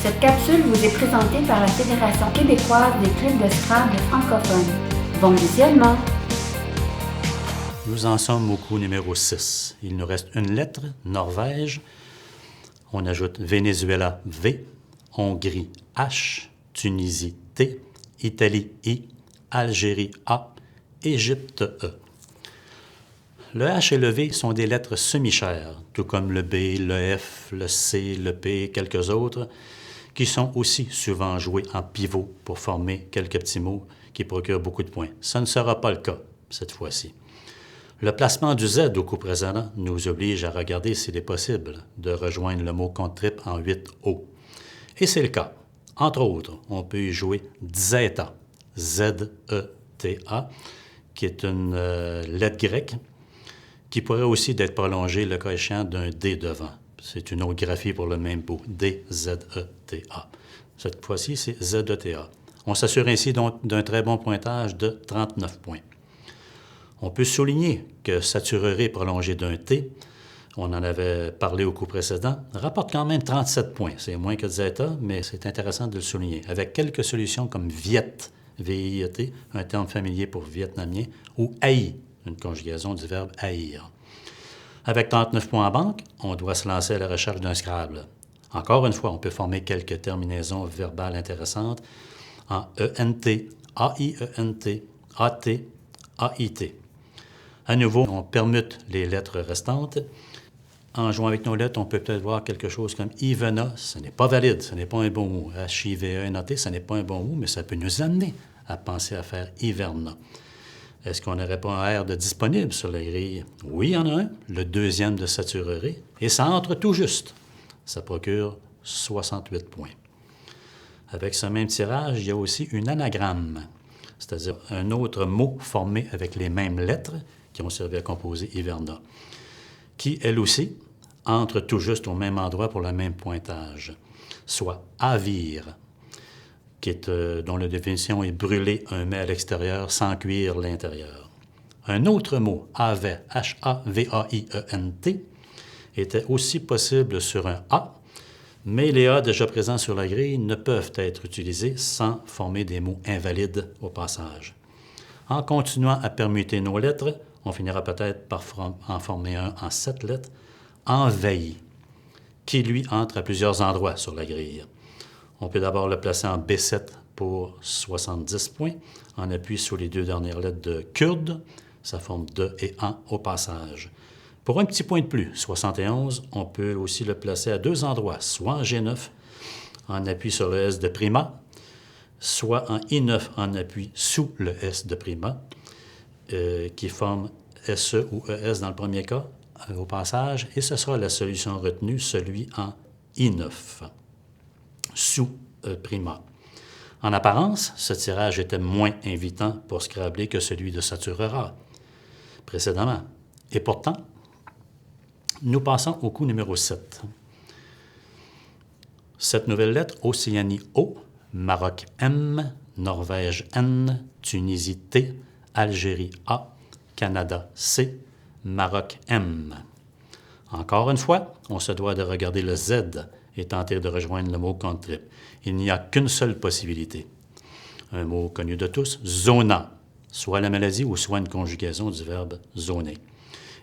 Cette capsule vous est présentée par la Fédération québécoise des clubs de Scrabble francophones. Bon visionnement! Nous en sommes au coup numéro 6. Il nous reste une lettre, Norvège. On ajoute Venezuela, V, Hongrie, H, Tunisie, T, Italie, I, Algérie, A, Égypte, E. Le H et le V sont des lettres semi-chères, tout comme le B, le F, le C, le P et quelques autres, qui sont aussi souvent joués en pivot pour former quelques petits mots qui procurent beaucoup de points. Ce ne sera pas le cas cette fois-ci. Le placement du Z au coup précédent nous oblige à regarder s'il est possible de rejoindre le mot compte triple en 8 O. Et c'est le cas. Entre autres, on peut y jouer Zeta, Z-E-T-A, qui est une lettre grecque qui pourrait aussi être prolongée le cas échéant d'un D devant. C'est une autre graphie pour le même mot, D-Z-E-T-A. Cette fois-ci, c'est Z-E-T-A. On s'assure ainsi donc d'un très bon pointage de 39 points. On peut souligner que Saturere prolongé d'un T, on en avait parlé au coup précédent, rapporte quand même 37 points. C'est moins que Zeta, mais c'est intéressant de le souligner. Avec quelques solutions comme Viet, V-I-E-T, un terme familier pour vietnamien, ou Haï, une conjugaison du verbe haïr. Avec 39 points en banque, on doit se lancer à la recherche d'un Scrabble. Encore une fois, on peut former quelques terminaisons verbales intéressantes en E-N-T, A-I-E-N-T, A-T, A-I-T. À nouveau, on permute les lettres restantes. En jouant avec nos lettres, on peut peut-être voir quelque chose comme Ivena. Ce n'est pas valide, ce n'est pas un bon mot. H-I-V-E-N-A-T, ce n'est pas un bon mot, mais ça peut nous amener à penser à faire Iverna. Est-ce qu'on n'aurait pas un R de disponible sur la grille? Oui, il y en a un, le deuxième de Saturere, et ça entre tout juste. Ça procure 68 points. Avec ce même tirage, il y a aussi une anagramme, c'est-à-dire un autre mot formé avec les mêmes lettres qui ont servi à composer Iverna, qui, elle aussi, entre tout juste au même endroit pour le même pointage, soit avir, dont la définition est brûler un mets à l'extérieur sans cuire l'intérieur. Un autre mot, ave, H-A-V-A-I-E-N-T, était aussi possible sur un A, mais les A déjà présents sur la grille ne peuvent être utilisés sans former des mots invalides au passage. En continuant à permuter nos lettres, on finira peut-être par en former un en 7 lettres, envahi, qui lui entre à plusieurs endroits sur la grille. On peut d'abord le placer en B7 pour 70 points, en appui sur les deux dernières lettres de kurde, ça forme de et en au passage. Pour un petit point de plus, 71, on peut aussi le placer à deux endroits, soit en G9, en appui sur le S de prima, soit en I9 en appui sous le S de prima, qui forme SE ou ES dans le premier cas, au passage, et ce sera la solution retenue, celui en I9, sous prima. En apparence, ce tirage était moins invitant pour Scrabbler que celui de Saturera précédemment. Et pourtant, nous passons au coup numéro 7. Cette nouvelle lettre, Océanie O, Maroc M, Norvège N, Tunisie T, Algérie A, Canada C, Maroc M. Encore une fois, on se doit de regarder le Z et tenter de rejoindre le mot compte triple. Il n'y a qu'une seule possibilité. Un mot connu de tous, zona, soit la maladie ou soit une conjugaison du verbe zoner.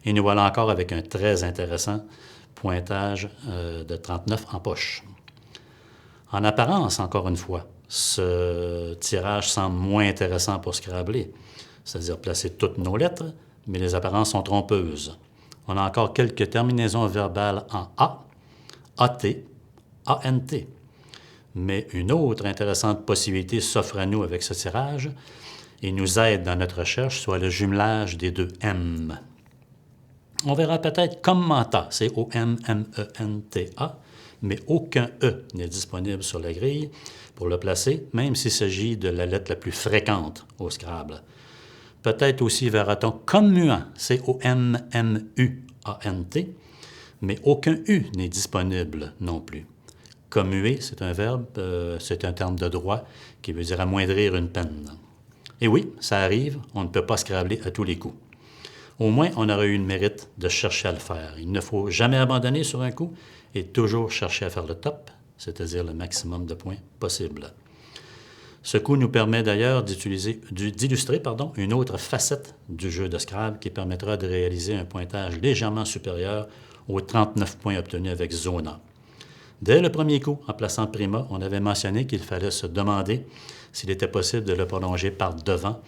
Et nous voilà encore avec un très intéressant pointage de 39 en poche. En apparence, encore une fois, ce tirage semble moins intéressant pour Scrabbler, c'est-à-dire placer toutes nos lettres, mais les apparences sont trompeuses. On a encore quelques terminaisons verbales en A, AT, ANT. Mais une autre intéressante possibilité s'offre à nous avec ce tirage et nous aide dans notre recherche, soit le jumelage des deux M. On verra peut-être commenta, c'est O-M-M-E-N-T-A, mais aucun E n'est disponible sur la grille pour le placer, même s'il s'agit de la lettre la plus fréquente au Scrabble. Peut-être aussi verra-t-on commuant, c'est O-M-M-U-A-N-T, mais aucun U n'est disponible non plus. Commuer, c'est un verbe, c'est un terme de droit qui veut dire amoindrir une peine. Et oui, ça arrive, on ne peut pas Scrabbler à tous les coups. Au moins, on aurait eu le mérite de chercher à le faire. Il ne faut jamais abandonner sur un coup et toujours chercher à faire le top, c'est-à-dire le maximum de points possible. Ce coup nous permet d'ailleurs d'illustrer une autre facette du jeu de Scrabble qui permettra de réaliser un pointage légèrement supérieur aux 39 points obtenus avec Zona. Dès le premier coup, en plaçant Prima, on avait mentionné qu'il fallait se demander s'il était possible de le prolonger par devant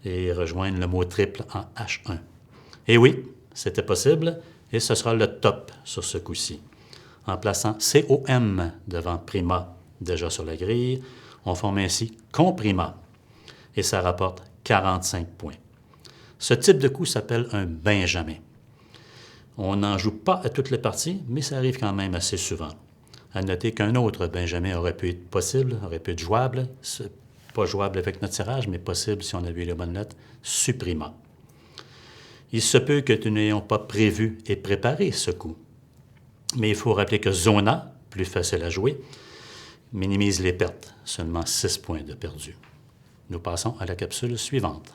et rejoindre le mot triple en H1. Et oui, c'était possible, et ce sera le top sur ce coup-ci. En plaçant COM devant Prima, déjà sur la grille, on forme ainsi Comprima, et ça rapporte 45 points. Ce type de coup s'appelle un Benjamin. On n'en joue pas à toutes les parties, mais ça arrive quand même assez souvent. À noter qu'un autre Benjamin aurait pu être possible, aurait pu être jouable, pas jouable avec notre tirage, mais possible si on avait eu les bonnes lettres, Supprima. Il se peut que nous n'ayons pas prévu et préparé ce coup. Mais il faut rappeler que Zona, plus facile à jouer, minimise les pertes, seulement 6 points de perdu. Nous passons à la capsule suivante.